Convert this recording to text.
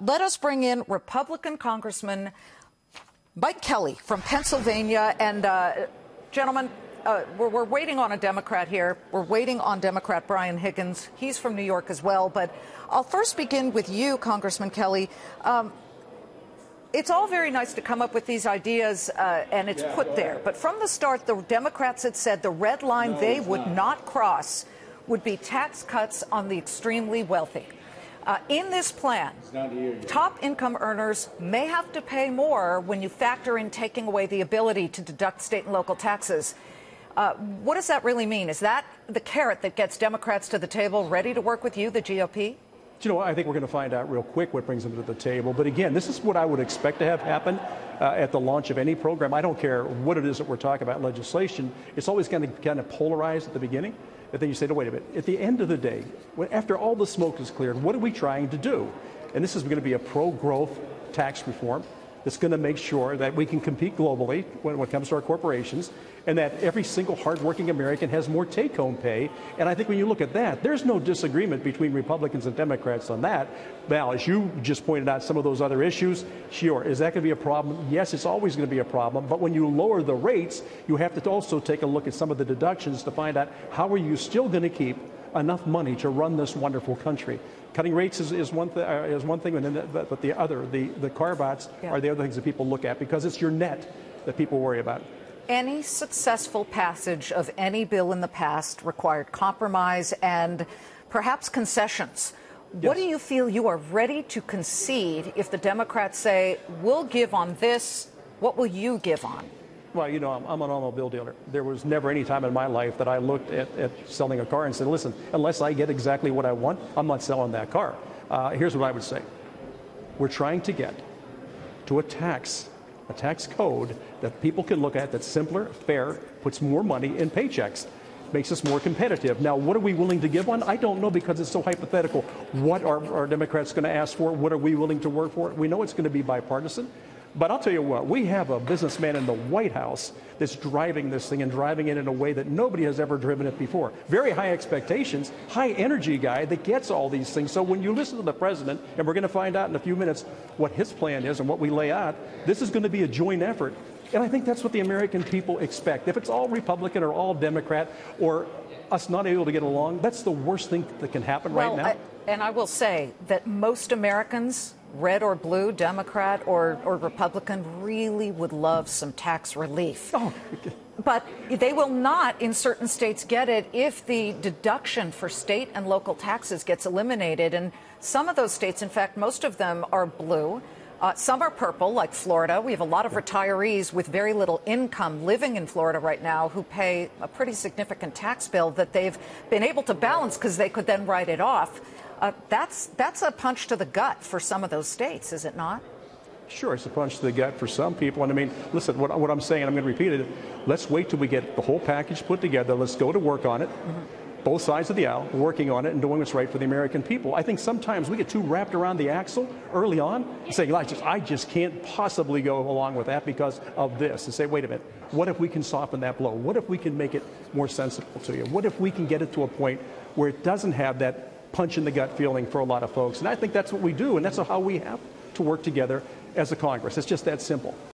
Let us bring in Republican Congressman Mike Kelly from Pennsylvania. And, gentlemen, we're waiting on a Democrat here. We're waiting on Democrat Brian Higgins. He's from New York as well. But I'll first begin with you, Congressman Kelly. It's all very nice to come up with these ideas, and it's put there. But from the start, the Democrats had said the red line they would not cross would be tax cuts on the extremely wealthy. In this plan, top income earners may have to pay more when you factor in taking away the ability to deduct state and local taxes. What does that really mean? Is that the carrot that gets Democrats to the table ready to work with you, the GOP? You know, I think we're going to find out real quick what brings them to the table. But again, this is what I would expect to have happen at the launch of any program. I don't care what it is that we're talking about legislation. It's always going to kind of polarize at the beginning. But then you say, no, wait a minute. At the end of the day, after all the smoke is cleared, what are we trying to do? And this is going to be a pro-growth tax reform that's going to make sure that we can compete globally when it comes to our corporations, and that every single hardworking American has more take-home pay. And I think when you look at that, there's no disagreement between Republicans and Democrats on that. Now, as you just pointed out, some of those other issues, sure, is that going to be a problem? Yes, it's always going to be a problem. But when you lower the rates, you have to also take a look at some of the deductions to find out how are you still going to keep enough money to run this wonderful country. Cutting rates is one thing, and then but the other, the carve-outs are the other things that people look at, because it's your net that people worry about. Any successful passage of any bill in the past required compromise and perhaps concessions. Yes. What do you feel you are ready to concede if the Democrats say, we'll give on this? What will you give on? Well, you know, I'm an automobile dealer. There was never any time in my life that I looked at selling a car and said, listen, unless I get exactly what I want, I'm not selling that car. Here's what I would say. We're trying to get to a tax code that people can look at that's simpler, fair, puts more money in paychecks, makes us more competitive. Now, what are we willing to give on? I don't know, because it's so hypothetical. What are Democrats going to ask for? What are we willing to work for? We know it's going to be bipartisan. But I'll tell you what, we have a businessman in the White House that's driving this thing and driving it in a way that nobody has ever driven it before. Very high expectations, high energy guy that gets all these things. So when you listen to the president, and we're going to find out in a few minutes what his plan is and what we lay out, this is going to be a joint effort. And I think that's what the American people expect. If it's all Republican or all Democrat or us not able to get along, that's the worst thing that can happen right now. And I will say that most Americans, red or blue, Democrat or Republican, really would love some tax relief. Oh. But they will not in certain states get it if the deduction for state and local taxes gets eliminated. And some of those states, in fact, most of them are blue. Some are purple, like Florida. We have a lot of retirees with very little income living in Florida right now who pay a pretty significant tax bill that they've been able to balance because they could then write it off. That's a punch to the gut for some of those states, is it not? Sure, it's a punch to the gut for some people. And I mean, listen, what I'm saying, I'm going to repeat it, let's wait till we get the whole package put together. Let's go to work on it. Both sides of the aisle, working on it and doing what's right for the American people. I think sometimes we get too wrapped around the axle early on, saying, I just can't possibly go along with that because of this. And say, wait a minute, what if we can soften that blow? What if we can make it more sensible to you? What if we can get it to a point where it doesn't have that punch in the gut feeling for a lot of folks? And I think that's what we do, and that's how we have to work together as a Congress. It's just that simple.